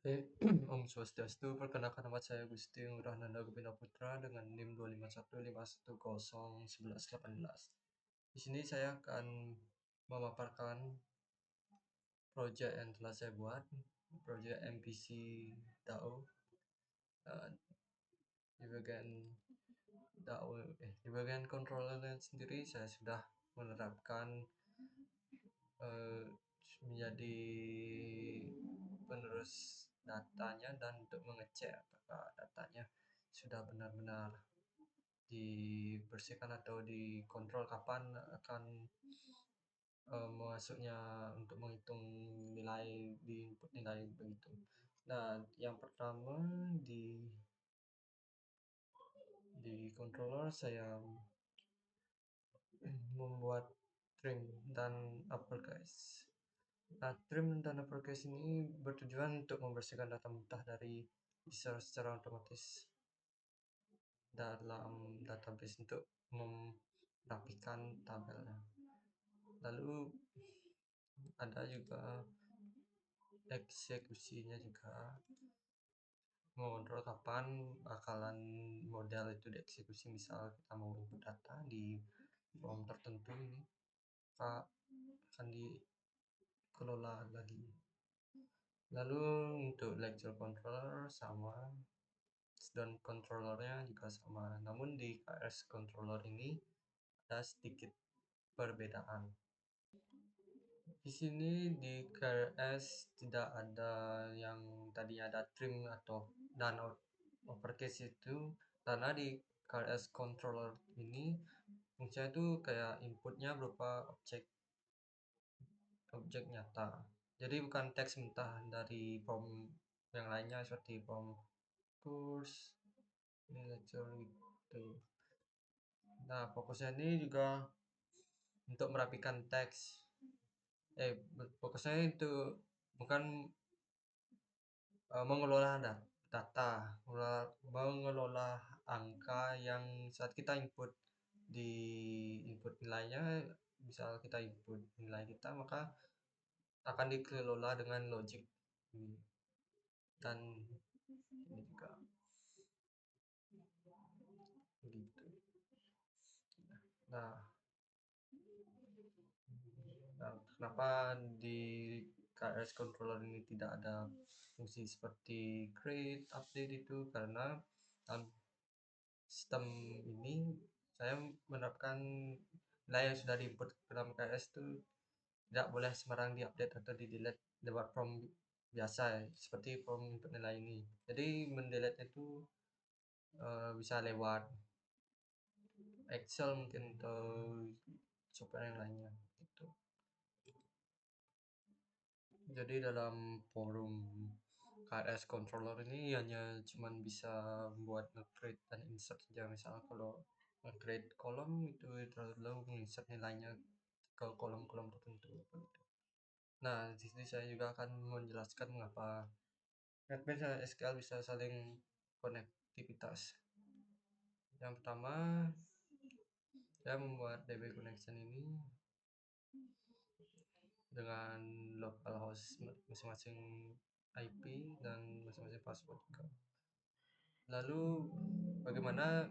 Oke, Om Swastiastu, perkenalkan nama saya Gusti Ngurah Nanda Gopinda Putra dengan NIM 25151011118. Di sini saya akan memaparkan proyek yang telah saya buat, proyek MPC DAO. Di bagian DAO, di bagian controllernya sendiri saya sudah menerapkan menjadi penerus datanya dan untuk mengecek apakah datanya sudah benar-benar dibersihkan atau dikontrol kapan akan masuknya untuk menghitung nilai di input nilai begitu. Nah, yang pertama di controller saya membuat trim dan uppercase. Nah, trim dan uppercase ini bertujuan untuk membersihkan data mentah dari user secara otomatis dalam database untuk merapikan tabelnya. Lalu ada juga eksekusinya juga, mengontrol kapan bakalan model itu dieksekusi. Misal kita mau input data di form tertentu, ini akan dikelola lagi. Lalu untuk lecture controller sama, dan controllernya juga sama, namun di KS controller ini ada sedikit perbedaan. Di sini di KRS tidak ada yang tadinya ada trim atau dan uppercase itu, karena di KRS controller ini fungsinya itu kayak inputnya berupa objek nyata. Jadi bukan teks mentah dari form yang lainnya seperti form course, lecture gitu. Nah, fokusnya ini juga untuk merapikan teks. Fokusnya itu bukan mengelola data, mengelola angka yang saat kita input di input nilainya. Misal kita input nilai kita, maka akan dikelola dengan logic dan ini juga begitu. Nah, kenapa di KS controller ini tidak ada fungsi seperti create, update itu? Karena dalam sistem ini saya menerapkan nilai yang sudah diinput ke dalam KS itu tidak boleh sembarang diupdate atau di delete lewat form biasa seperti form input nilai ini. Jadi mendelete itu bisa lewat Excel mungkin atau software yang lainnya gitu. Jadi dalam forum KS controller ini hanya cuman bisa buat nge-create dan insert saja. Misal kalau nge-create kolom itu lalu menginsert nilainya ke kolom-kolom tertentu. Nah, di sini saya juga akan menjelaskan mengapa NetBeans dan SQL bisa saling konektivitas. Yang pertama, saya membuat DB connection ini dengan localhost masing-masing IP dan masing-masing password juga. Lalu bagaimana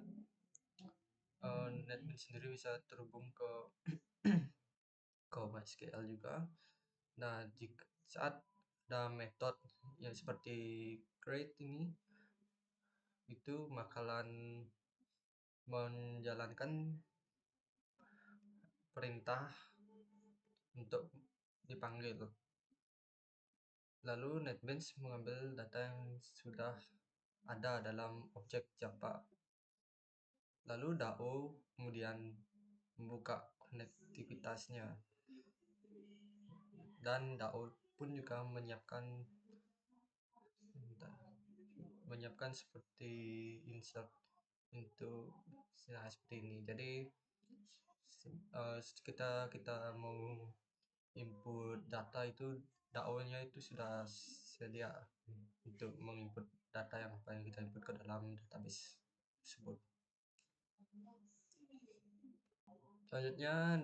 NetBeans sendiri bisa terhubung ke MySQL juga. Nah, saat ada metode yang seperti create ini, itu bakalan menjalankan perintah untuk dipanggil. Lalu NetBeans mengambil data yang sudah ada dalam objek Java. Lalu DAO kemudian membuka konektivitasnya, dan DAO pun juga menyiapkan seperti insert into seperti ini. Jadi kita mau input data itu, DAO-nya itu sudah sedia untuk menginput data yang kita input ke dalam database tersebut. Selanjutnya,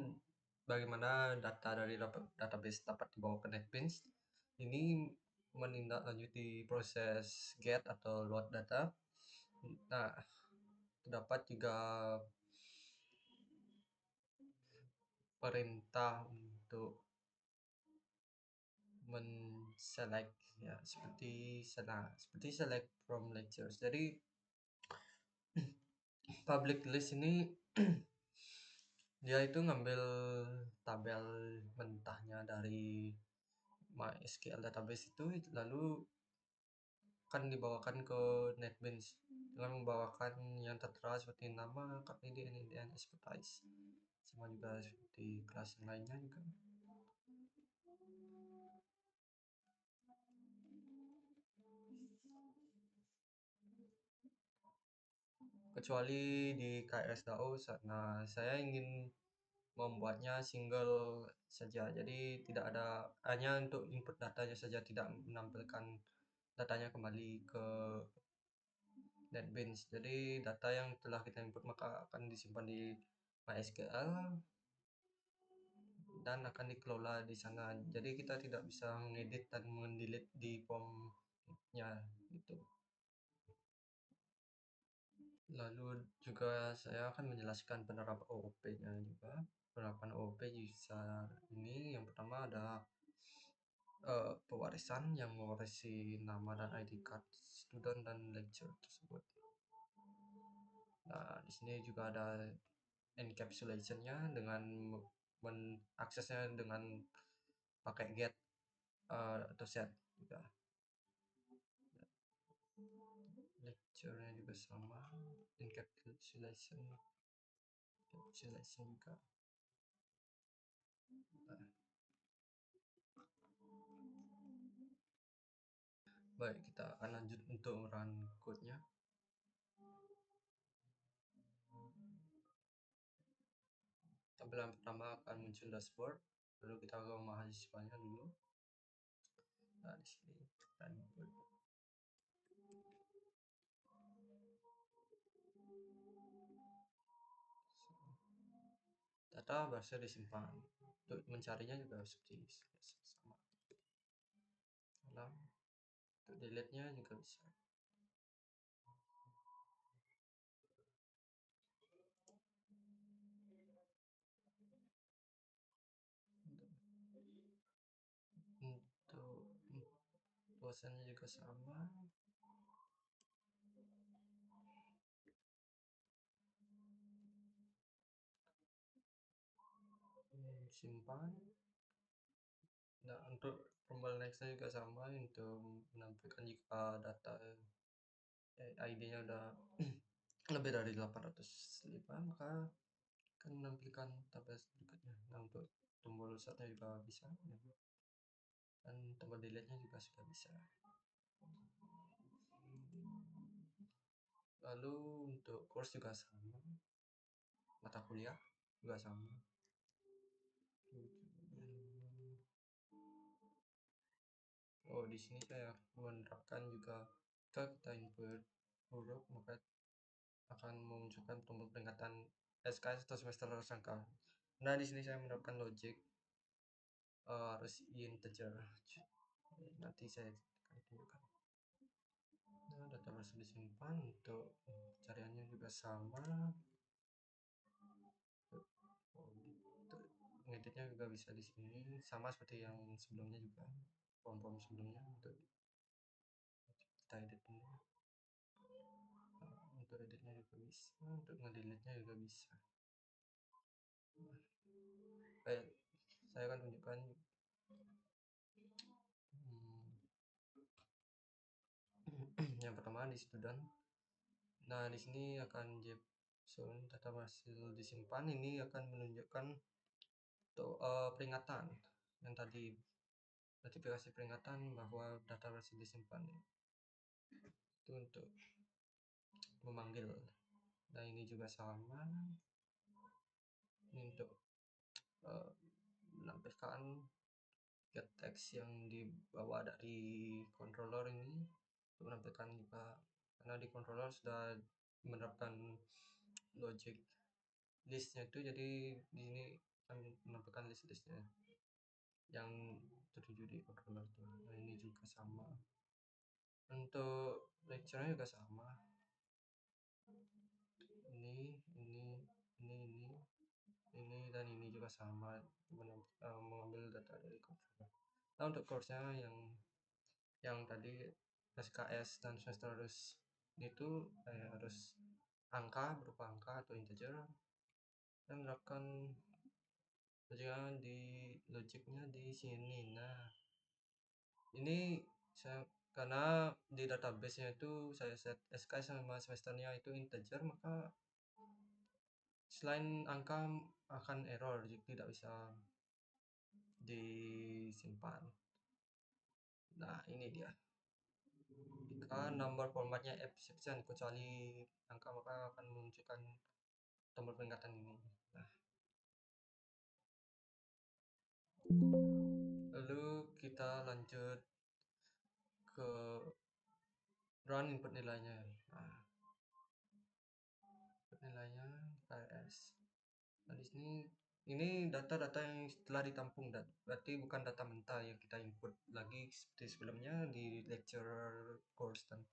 bagaimana data dari database dapat dibawa ke NetBeans. Ini menindaklanjuti proses get atau load data. Nah, terdapat juga perintah untuk men-select, ya, seperti select from lectures. Jadi public list ini dia itu ngambil tabel mentahnya dari MySQL database itu, lalu akan dibawakan ke NetBeans dengan membawakan yang tertera seperti nama, KPD, NIDN, expertise, sama juga seperti kelas yang lainnya juga. Kecuali di KSDAO, nah saya ingin membuatnya single saja, jadi tidak ada, hanya untuk input datanya saja, tidak menampilkan datanya kembali ke NetBeans. Jadi data yang telah kita input maka akan disimpan di MySQL dan akan dikelola di sana. Jadi kita tidak bisa mengedit dan mendelete di formnya gitu. Lalu juga saya akan menjelaskan penerapan OOP-nya juga. Penerapan OOP bisa ini, yang pertama ada pewarisan yang mewarisi nama dan ID card student dan lecturer tersebut. Nah, di sini juga ada encapsulation-nya dengan mengaksesnya dengan pakai get atau set juga. Lecture-nya juga sama, encapsulation juga. Nah, baik, kita akan lanjut untuk run code-nya. Tampilan pertama akan muncul dashboard, lalu kita ke mahasiswanya dulu. Nah, di sini run code. Data berhasil disimpan. Untuk mencarinya juga seperti sama. Lalu untuk delete-nya juga bisa. Untuk dosennya juga sama. Simpan. Nah, untuk tombol next juga sama, untuk menampilkan jika data ID-nya udah lebih dari 805, maka akan menampilkan tabel berikutnya. Nah, untuk tombol startnya juga bisa, dan tombol delete-nya juga sudah bisa. Lalu untuk course juga sama, mata kuliah juga sama. Oh, di sini saya menerapkan juga, jika kita input huruf maka akan memunculkan tombol peringatan SKS atau semester tersangka. Nah, di sini saya menerapkan logic harus integer. Nanti saya akan tunjukkan. Nah, data harus disimpan. Untuk cariannya juga sama. Untuk ngeditnya juga bisa di sini, sama seperti yang sebelumnya juga, form-form sebelumnya. Untuk kita edit dulu. Untuk editnya juga bisa, untuk ngedelete-nya juga bisa. Baik, saya akan tunjukkan yang pertama di student. Nah, di sini akan JSON data hasil disimpan, ini akan menunjukkan peringatan yang tadi, notifikasi peringatan bahwa data berhasil disimpan. Itu untuk memanggil. Nah, ini juga sama, ini untuk menampilkan get text yang dibawa dari controller ini, untuk menampilkan juga, karena di controller sudah menerapkan logic listnya itu, jadi di sini akan menampilkan listnya yang tertuju di Outlook tuh. Nah, ini juga sama. Untuk lecture-nya juga sama. Ini dan ini juga sama, mengambil data dari komputer. Nah, untuk course-nya yang tadi SKS dan semester itu harus angka, berupa angka atau integer, dan menerapkan logiknya di sini. Nah, ini saya karena di database-nya itu saya set SKS sama semesternya itu integer, maka selain angka akan error, jadi tidak bisa disimpan. Nah, ini dia. Jika nomor formatnya exception kecuali angka, maka akan menunjukkan tombol peringatan ini. Nah, lalu kita lanjut ke run input nilainya. Nah, input nilainya KS. Nah, di sini ini data-data yang telah ditampung, berarti bukan data mentah yang kita input lagi seperti sebelumnya di lecture course dan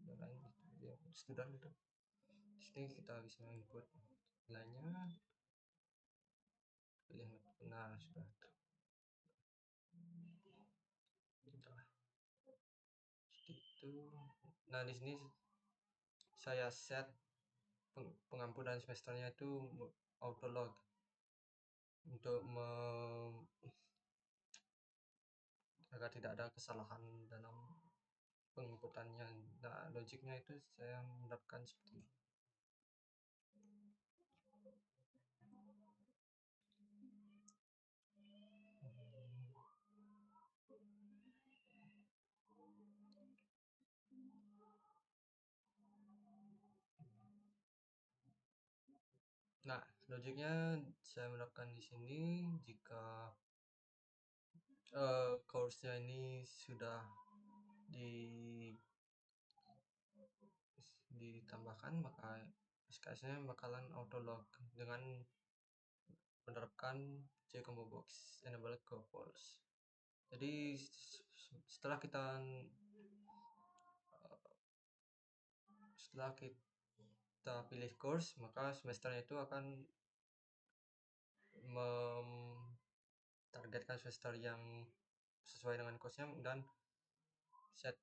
lain ya, student itu. Di sini kita bisa input nilainya, pilih nah sudah itu. Nah, di sini saya set pengampunan semesternya itu auto log untuk agar tidak ada kesalahan dalam penginputannya. Nah, logiknya itu saya menerapkan seperti ini. Nah, logiknya saya menerapkan di sini jika course-nya ini sudah ditambahkan, maka SKS-nya bakalan auto log dengan menerapkan combo box enable ke false. Jadi setelah kita pilih course, maka semesternya itu akan targetkan semester yang sesuai dengan course-nya dan set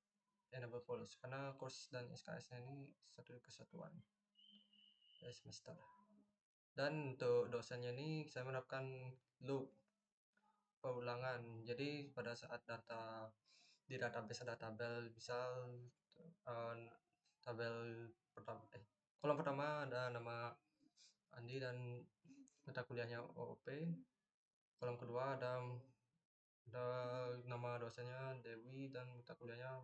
enable false karena course dan SKS-nya ini satu kesatuan semester. Dan untuk dosennya ini saya menerapkan loop pengulangan. Jadi pada saat di database ada tabel, misal tabel pertama kolom pertama ada nama Andi dan mata kuliahnya OOP, kolom kedua ada nama dosennya Dewi dan mata kuliahnya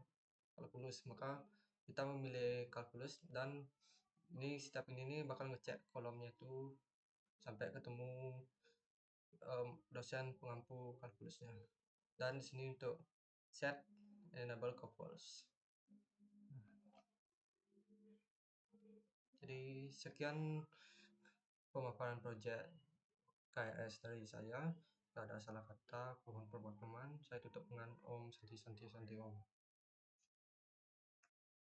kalkulus, maka kita memilih kalkulus dan setiap ini bakal ngecek kolomnya itu sampai ketemu dosen pengampu kalkulusnya. Dan di sini untuk set enable ke false. Jadi sekian pemaparan project KRS dari saya. Tidak ada salah kata, mohon permaklum. Saya tutup dengan Om Santi Santi Santi Om.